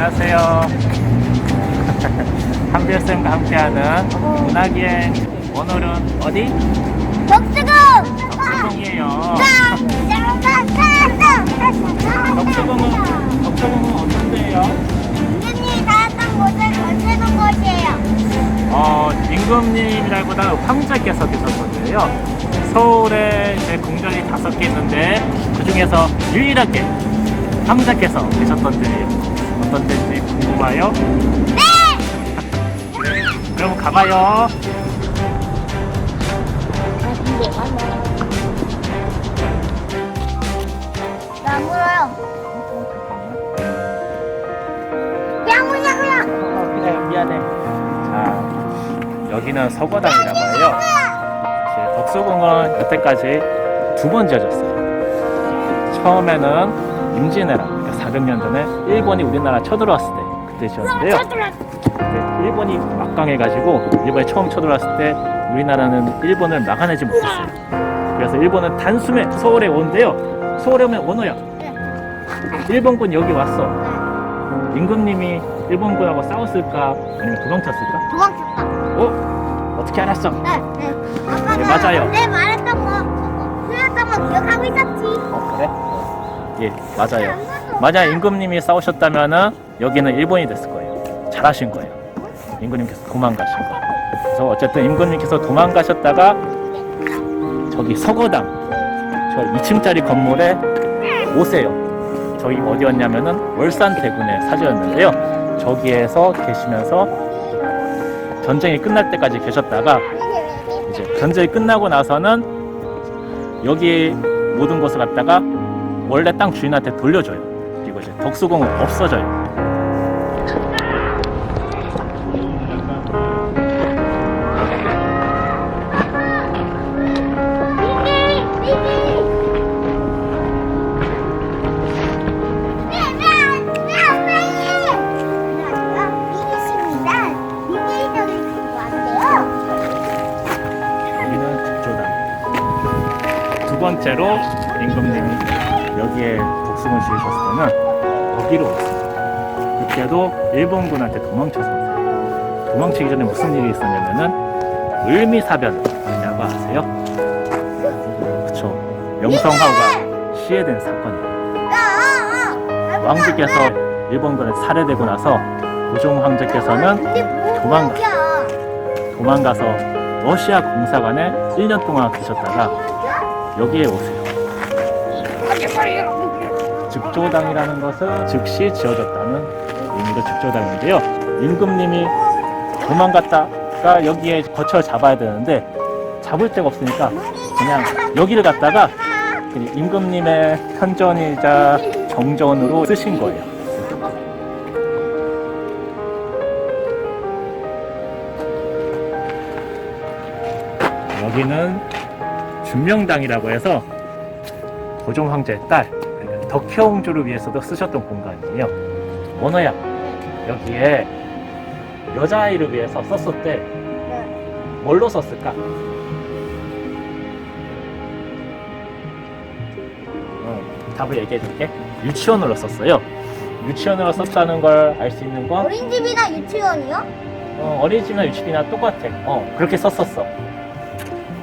안녕하세요. 한별쌤과 함께하는 문화기행. 오늘은 어디? 덕수궁! 덕수궁이에요. 덕수궁은 어떤 데예요? 임금님이 살았던 곳을 건드는 곳이에요. 임금님이라기보다 황제께서 계셨던데요. 서울에 이제 궁전이 5개 있는데 그 중에서 유일하게 황제께서 계셨던 데예요. 어떤 데인지 궁금해요? 네! 그럼 가봐요. 나 물어요. 야무야무야! 그래, 미안해. 자, 여기는 서거당이라고 해요. 이제 덕수궁은 여태까지 2번 지어졌어요. 처음에는 임진왜란, 그러니까 400년 전에 일본이 우리나라 쳐들어왔을 때 그때 지었는데요. 그때 일본이 막강해가지고 일본이 처음 쳐들어왔을 때 우리나라는 일본을 막아내지 못했어요. 그래서 일본은 단숨에 서울에 온대요. 서울에 오면 원호야. 일본군 여기 왔어. 임금님이 일본군하고 싸웠을까? 아니면 도망쳤을까? 도망쳤다. 어떻게 알았어? 네. 아까 네, 맞아요. 내 말했던 거, 틀렸던 거 기억하고 있었지. 그래? 예, 맞아요. 만약 임금님이 싸우셨다면은 여기는 일본이 됐을 거예요. 잘하신 거예요. 임금님께서 도망가신 거예요. 그래서 어쨌든 임금님께서 도망가셨다가 저기 서거당 저 2층짜리 건물에 오세요. 저기 어디였냐면은 월산대군의 사저였는데요. 저기에서 계시면서 전쟁이 끝날 때까지 계셨다가 이제 전쟁이 끝나고 나서는 여기 모든 것을 갖다가 원래 땅 주인한테 돌려줘요. 그리고 이제 덕수궁은 없어져요. 여기는 죽조당. 두 번째로 임금님이 여기에 덕수궁을 지으셨을 때는 여기로 왔어요. 그때도 일본군한테 도망쳐서 왔어요. 도망치기 전에 무슨 일이 있었냐면은 을미사변이라고 아세요? 그쵸. 명성황후가 시해된 사건이에요. 왕비께서 일본군에 살해되고 나서 고종 황제께서는 도망가서 러시아 공사관에 1년 동안 계셨다가 여기에 오세요. 즉조당이라는 것은 즉시 지어졌다는 의미로 즉조당인데요. 임금님이 도망갔다가 여기에 거처를 잡아야 되는데 잡을 데가 없으니까 그냥 여기를 갖다가 임금님의 편전이자 정전으로 쓰신 거예요. 여기는 준명당이라고 해서 고종 황제의 딸 덕혜옹주를 위해서도 쓰셨던 공간이에요. 원호야, 여기에 여자아이를 위해서 썼을 때 뭘로 썼을까? 답을 얘기해 줄게. 유치원으로 썼어요. 유치원으로 썼다는 걸 알 수 있는 건 어린이집이나 유치원이요? 어린이집이나 유치원이나 똑같아. 그렇게 썼었어.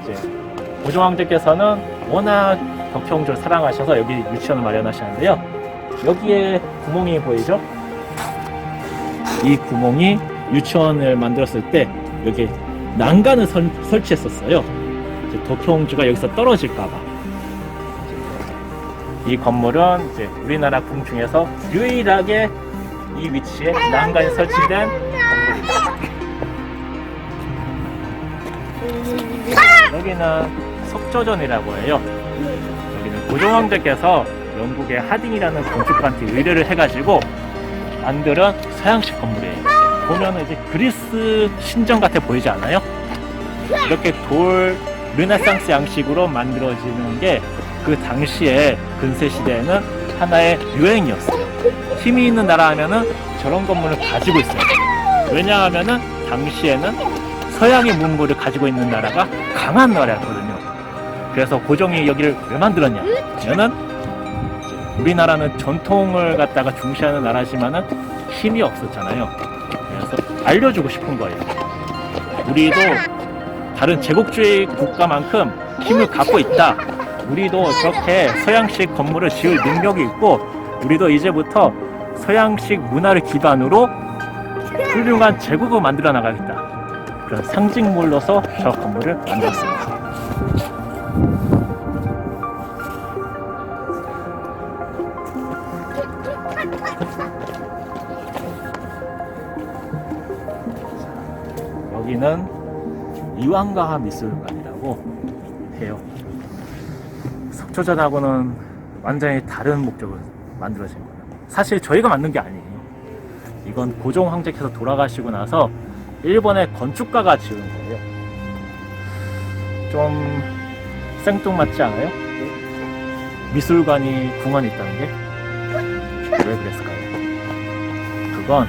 이제 고종 황제께서는 워낙 덕혜옹주를 사랑하셔서 여기 유치원을 마련하시는데요. 여기에 구멍이 보이죠? 이 구멍이 유치원을 만들었을 때 여기 난간을 설치했었어요. 이제 덕혜옹주가 여기서 떨어질까봐. 이 건물은 이제 우리나라 궁 중에서 유일하게 이 위치에 난간이 설치된 건물입니다. 여기는 석조전이라고 해요. 여기는 고종 황제께서 영국의 하딩이라는 건축가한테 의뢰를 해가지고 만들은 서양식 건물이에요. 보면은 이제 그리스 신전 같아 보이지 않아요? 이렇게 돌 르네상스 양식으로 만들어지는 게 그 당시에 근세 시대에는 하나의 유행이었어요. 힘이 있는 나라 하면은 저런 건물을 가지고 있어요. 왜냐하면은 당시에는 서양의 문물을 가지고 있는 나라가 강한 나라였거든요. 그래서 고종이 여기를 왜 만들었냐 하면은 우리나라는 전통을 갖다가 중시하는 나라지만은 힘이 없었잖아요. 그래서 알려주고 싶은 거예요. 우리도 다른 제국주의 국가만큼 힘을 갖고 있다. 우리도 저렇게 서양식 건물을 지을 능력이 있고, 우리도 이제부터 서양식 문화를 기반으로 훌륭한 제국을 만들어 나가겠다. 그런 상징물로서 저 건물을 만들었습니다. 여기는 이완가하 미술관이라고 해요. 석조전하고는 완전히 다른 목적으로 만들어진 거예요. 사실 저희가 만든 게 아니에요. 이건 고종 황제께서 돌아가시고 나서 일본의 건축가가 지은 거예요. 좀 생뚱맞지 않아요? 미술관이 궁원이 있다는 게? 왜 그랬을까요? 그건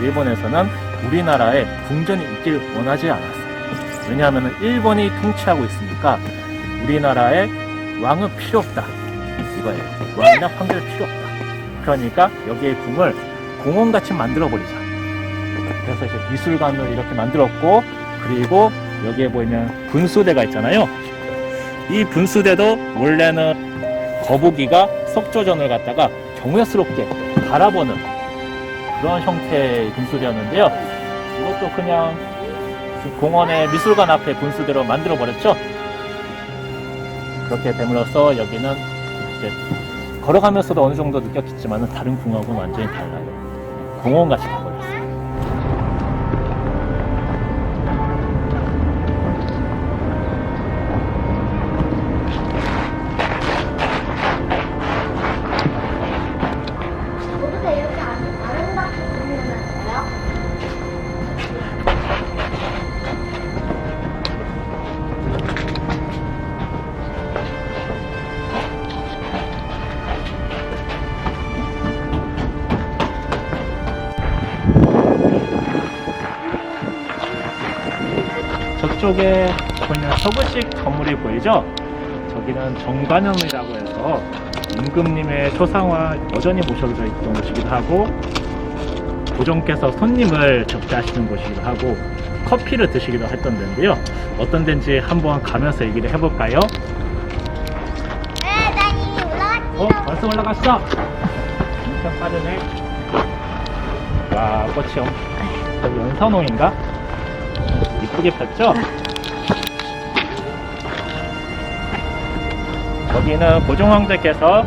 일본에서는 우리나라에 궁전이 있길 원하지 않았어요. 왜냐하면 일본이 통치하고 있으니까 우리나라에 왕은 필요 없다, 이거예요. 왕이나 황제는 필요 없다. 그러니까 여기에 궁을 공원같이 만들어버리자. 그래서 이제 미술관을 이렇게 만들었고, 그리고 여기에 보이면 분수대가 있잖아요. 이 분수대도 원래는 거북이가 석조전을 갖다가 경외스럽게 바라보는 그런 형태의 분수대였는데요. 이것도 그냥 공원의 미술관 앞에 분수대로 만들어 버렸죠. 그렇게 됨으로써 여기는 이제 걸어가면서도 어느 정도 느꼈겠지만 다른 궁하고는 완전히 달라요. 공원같이 돼버렸어요. 거기서 이렇게 아름답게 보이면서요? 저쪽에 보이면 서구식 건물이 보이죠? 저기는 정관현이라고 해서 임금님의 초상화 여전히 모셔져 있던 곳이기도 하고, 고종께서 손님을 접대하시는 곳이기도 하고, 커피를 드시기도 했던 데인데요. 어떤 데인지 한번 가면서 얘기를 해볼까요? 네, 난 이미 올라갔지. 벌써 올라갔어? 엄청 빠르네. 와, 꽃이 여기 연선홍인가? 이쁘게 폈죠? 여기는 고종황제께서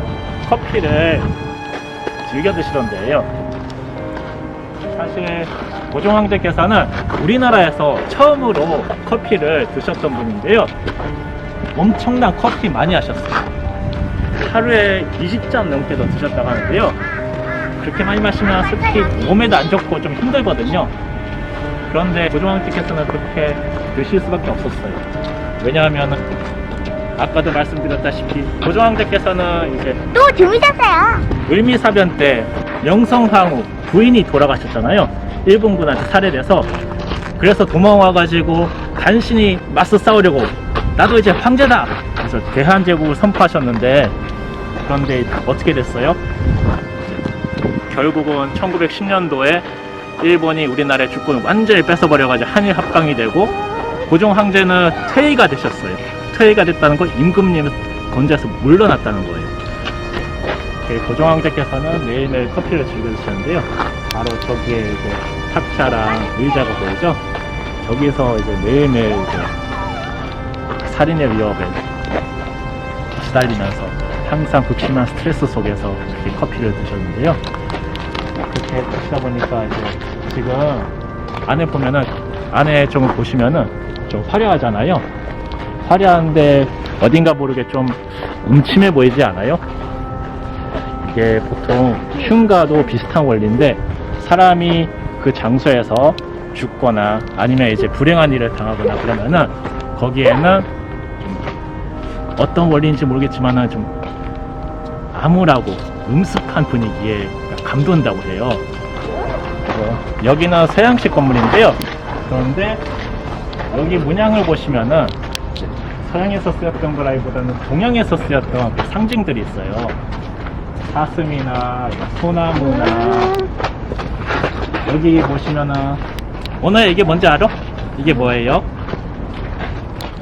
커피를 즐겨 드시던 데예요. 사실 고종황제께서는 우리나라에서 처음으로 커피를 드셨던 분인데요. 엄청난 커피 많이 하셨어요. 하루에 20잔 넘게도 드셨다고 하는데요. 그렇게 많이 마시면 솔직히 몸에도 안 좋고 좀 힘들거든요. 그런데 고종황제께서는 그렇게 드실 수밖에 없었어요. 왜냐하면 아까도 말씀드렸다시피 고종황제께서는 이제 또 주무셨어요. 을미사변 때 명성황후 부인이 돌아가셨잖아요. 일본군한테 살해돼서. 그래서 도망와가지고 간신히 맞서 싸우려고 나도 이제 황제다! 그래서 대한제국을 선포하셨는데, 그런데 어떻게 됐어요? 결국은 1910년도에 일본이 우리나라의 주권을 완전히 뺏어버려가지고 한일 합방이 되고, 고종 황제는 퇴위가 되셨어요. 퇴위가 됐다는 건 임금님 건재에서 물러났다는 거예요. 고종 황제께서는 매일매일 커피를 즐겨 드시는데요. 바로 저기에 이제 탁자랑 의자가 보이죠? 저기서 이제 매일매일 이제 살인의 위협에 시달리면서 항상 극심한 스트레스 속에서 이렇게 커피를 드셨는데요. 그렇게 드시다 보니까 이제 지금 안에 보면은, 안에 좀 보시면은 좀 화려하잖아요. 화려한데 어딘가 모르게 좀 음침해 보이지 않아요? 이게 보통 흉가도 비슷한 원리인데, 사람이 그 장소에서 죽거나 아니면 이제 불행한 일을 당하거나 그러면은 거기에는 좀 어떤 원리인지 모르겠지만은 좀 암울하고 음습한 분위기에 감돈다고 해요. 여기는 서양식 건물인데요. 그런데 여기 문양을 보시면은 서양에서 쓰였던 거라기보다는 동양에서 쓰였던 그 상징들이 있어요. 사슴이나 소나무나 여기 보시면은 오늘 이게 뭔지 알아? 이게 뭐예요?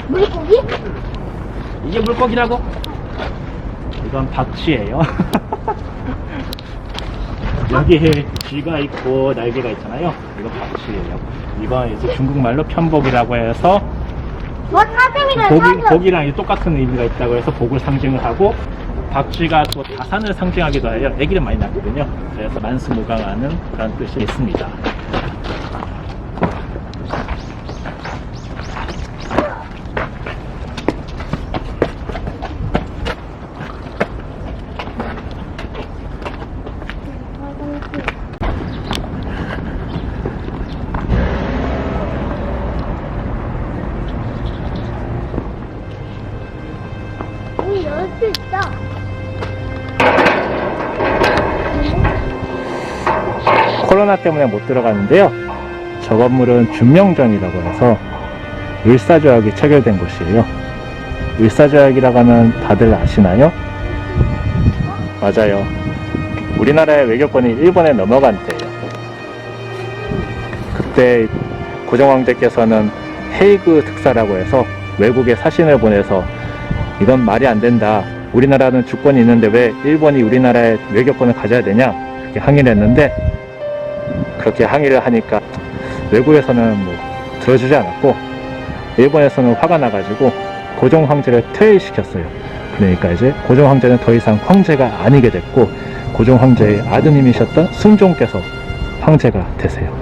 물고기? 이게 물고기라고? 이건 박쥐예요. 여기에 쥐가 있고 날개가 있잖아요. 이거 박쥐예요. 이건 이제 중국말로 편복이라고 해서 사슴이래. 복이랑 똑같은 의미가 있다고 해서 복을 상징을 하고, 박쥐가 또 다산을 상징하기도 해요. 애기를 많이 낳거든요. 그래서 만수무강하는 그런 뜻이 있습니다. 열 수 있어. 코로나 때문에 못 들어갔는데요. 저 건물은 준명전이라고 해서 을사조약이 체결된 곳이에요. 을사조약이라고 하면 다들 아시나요? 맞아요. 우리나라의 외교권이 일본에 넘어간 때예요. 그때 고종황제께서는 헤이그 특사라고 해서 외국에 사신을 보내서 이건 말이 안 된다. 우리나라는 주권이 있는데 왜 일본이 우리나라의 외교권을 가져야 되냐? 그렇게 항의를 했는데, 그렇게 항의를 하니까 외국에서는 뭐 들어주지 않았고, 일본에서는 화가 나가지고 고종 황제를 퇴위시켰어요. 그러니까 이제 고종 황제는 더 이상 황제가 아니게 됐고, 고종 황제의 아드님이셨던 순종께서 황제가 되세요.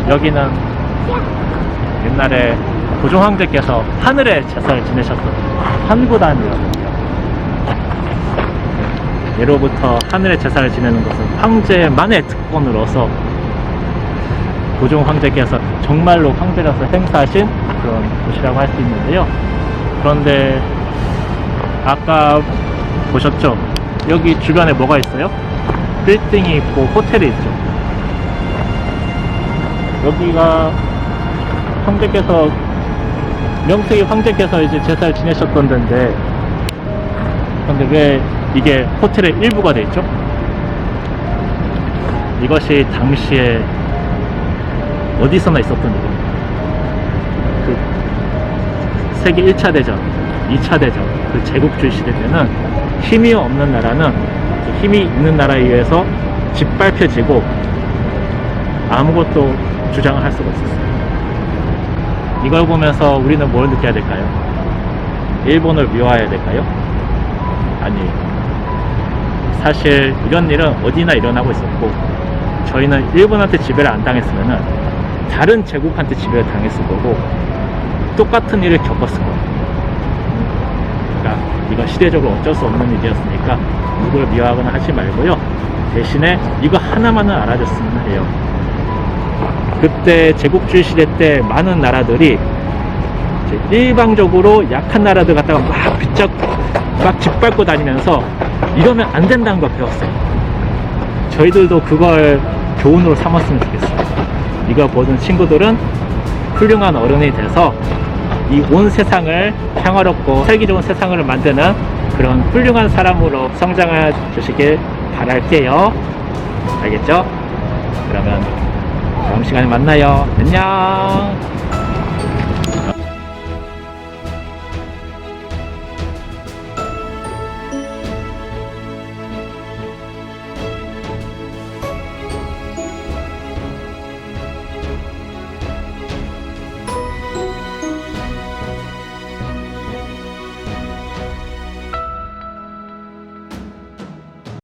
여기는 옛날에 고종 황제께서 하늘의 제사를 지내셨던 환구단이거든요. 예로부터 하늘의 제사를 지내는 것은 황제만의 특권으로서 고종 황제께서 정말로 황제로서 행사하신 그런 곳이라고 할 수 있는데요. 그런데 아까 보셨죠? 여기 주변에 뭐가 있어요? 빌딩이 있고 호텔이 있죠. 여기가 황제께서, 명색이 황제께서 이제 제사를 지내셨던 데인데, 그런데 왜 이게 호텔의 일부가 돼 있죠? 이것이 당시에 어디서나 있었던 일입니다. 그 세계 1차 대전, 2차 대전, 그 제국주의 시대 때는 힘이 없는 나라는 힘이 있는 나라에 의해서 짓밟혀지고 아무것도 주장을 할 수가 없었어요. 이걸 보면서 우리는 뭘 느껴야 될까요? 일본을 미워해야 될까요? 아니에요. 사실 이런 일은 어디나 일어나고 있었고, 저희는 일본한테 지배를 안 당했으면은 다른 제국한테 지배를 당했을 거고, 똑같은 일을 겪었을 거예요. 그러니까 이건 시대적으로 어쩔 수 없는 일이었으니까 누구를 미워하거나 하지 말고요. 대신에 이거 하나만은 알아줬으면 해요. 그때 제국주의 시대 때 많은 나라들이 이제 일방적으로 약한 나라들 갖다가 막 짓밟고 다니면서 이러면 안 된다는 걸 배웠어요. 저희들도 그걸 교훈으로 삼았으면 좋겠어요. 이거 보는 친구들은 훌륭한 어른이 돼서 이 온 세상을 평화롭고 살기 좋은 세상을 만드는 그런 훌륭한 사람으로 성장해 주시길 바랄게요. 알겠죠? 그러면 다음 시간에 만나요. 안녕.